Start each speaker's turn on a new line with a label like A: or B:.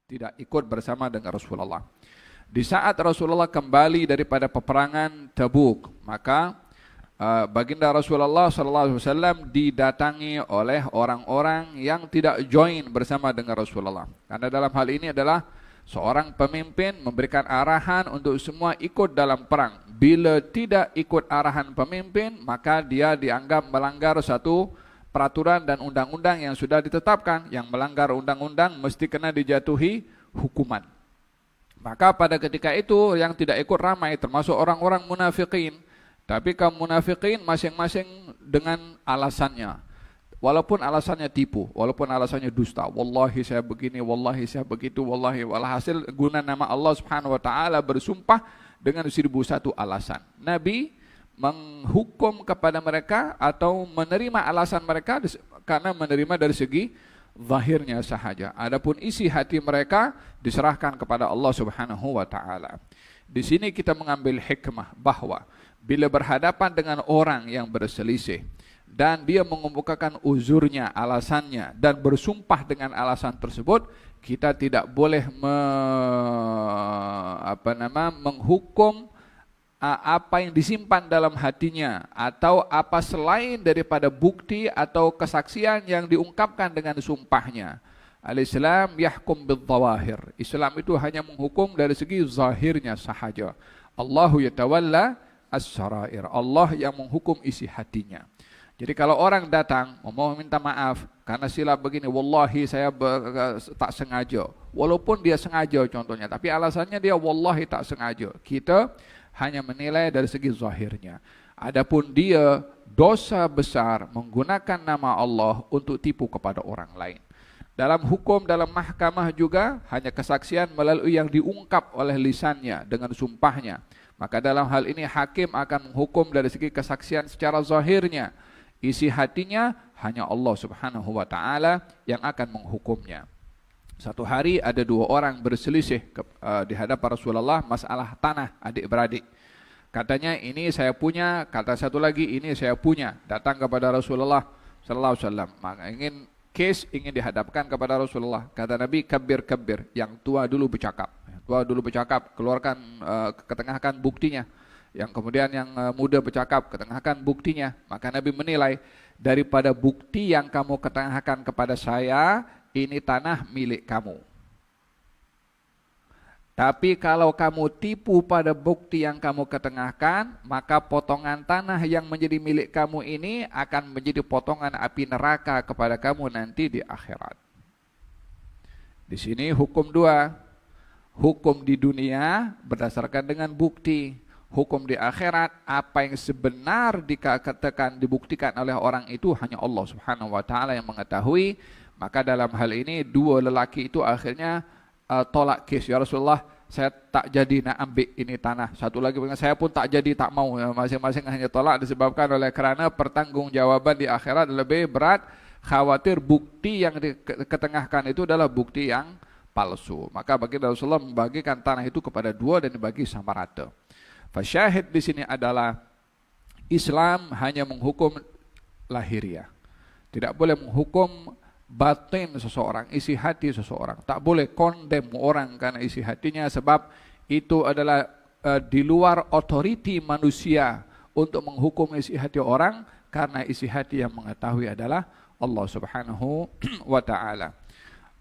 A: tidak ikut bersama dengan Rasulullah. Di saat Rasulullah kembali daripada peperangan Tabuk, maka baginda Rasulullah SAW didatangi oleh orang-orang yang tidak join bersama dengan Rasulullah. Karena dalam hal ini adalah seorang pemimpin memberikan arahan untuk semua ikut dalam perang. Bila tidak ikut arahan pemimpin, maka dia dianggap melanggar satu peraturan dan undang-undang yang sudah ditetapkan. Yang melanggar undang-undang mesti kena dijatuhi hukuman. Maka pada ketika itu yang tidak ikut ramai termasuk orang-orang munafikin. Tapi kaum munafikin masing-masing dengan alasannya. Walaupun alasannya tipu, walaupun alasannya dusta. Wallahi saya begini, wallahi saya begitu, wallahi. Walhasil guna nama Allah Subhanahu wa taala bersumpah dengan 1001 alasan. Nabi menghukum kepada mereka atau menerima alasan mereka karena menerima dari segi zahirnya sahaja. Adapun isi hati mereka diserahkan kepada Allah Subhanahu wa taala. Di sini kita mengambil hikmah bahwa bila berhadapan dengan orang yang berselisih dan dia mengemukakan uzurnya, alasannya dan bersumpah dengan alasan tersebut, kita tidak boleh menghukum apa yang disimpan dalam hatinya atau apa selain daripada bukti atau kesaksian yang diungkapkan dengan sumpahnya. Al-Islam yahkum bil-zawahir. Islam itu hanya menghukum dari segi zahirnya sahaja. Allahu yatawalla as-sarair. Allah yang menghukum isi hatinya. Jadi kalau orang datang mau minta maaf karena silap begini, wallahi saya tak sengaja. Walaupun dia sengaja contohnya, tapi alasannya dia wallahi tak sengaja. Kita hanya menilai dari segi zahirnya. Adapun dia dosa besar menggunakan nama Allah untuk tipu kepada orang lain. Dalam hukum dalam mahkamah juga hanya kesaksian melalui yang diungkap oleh lisannya dengan sumpahnya. Maka dalam hal ini hakim akan menghukum dari segi kesaksian secara zahirnya. Isi hatinya hanya Allah Subhanahu wa taala yang akan menghukumnya. Satu hari ada dua orang berselisih di hadapan Rasulullah masalah tanah adik-beradik. Katanya ini saya punya, kata satu lagi ini saya punya. Datang kepada Rasulullah sallallahu alaihi wasallam. Maka ingin dihadapkan kepada Rasulullah. Kata Nabi, kabir, yang tua dulu bercakap. Keluarkan, ketengahkan buktinya. Yang kemudian yang muda bercakap, ketengahkan buktinya. Maka Nabi menilai, daripada bukti yang kamu ketengahkan kepada saya, ini tanah milik kamu. Tapi kalau kamu tipu pada bukti yang kamu ketengahkan, maka potongan tanah yang menjadi milik kamu ini akan menjadi potongan api neraka kepada kamu nanti di akhirat. Di sini hukum dua. Hukum di dunia berdasarkan dengan bukti. Hukum di akhirat, apa yang sebenar dikatakan, dibuktikan oleh orang itu hanya Allah Subhanahu wa taala yang mengetahui. Maka dalam hal ini dua lelaki itu akhirnya tolak kes. Ya Rasulullah, saya tak jadi nak ambil ini tanah. Satu lagi bilang, saya pun tak jadi, tak mau. Masing-masing hanya tolak disebabkan oleh kerana pertanggungjawaban di akhirat lebih berat. Khawatir bukti yang diketengahkan itu adalah bukti yang palsu. Maka baginda Rasulullah membagikan tanah itu kepada dua dan dibagi sama rata. Fasyahid di sini adalah Islam hanya menghukum lahiriah. Tidak boleh menghukum batin seseorang, isi hati seseorang. Tak boleh condemn orang karena isi hatinya, sebab itu adalah di luar otoriti manusia untuk menghukum isi hati orang, karena isi hati yang mengetahui adalah Allah Subhanahu wa taala.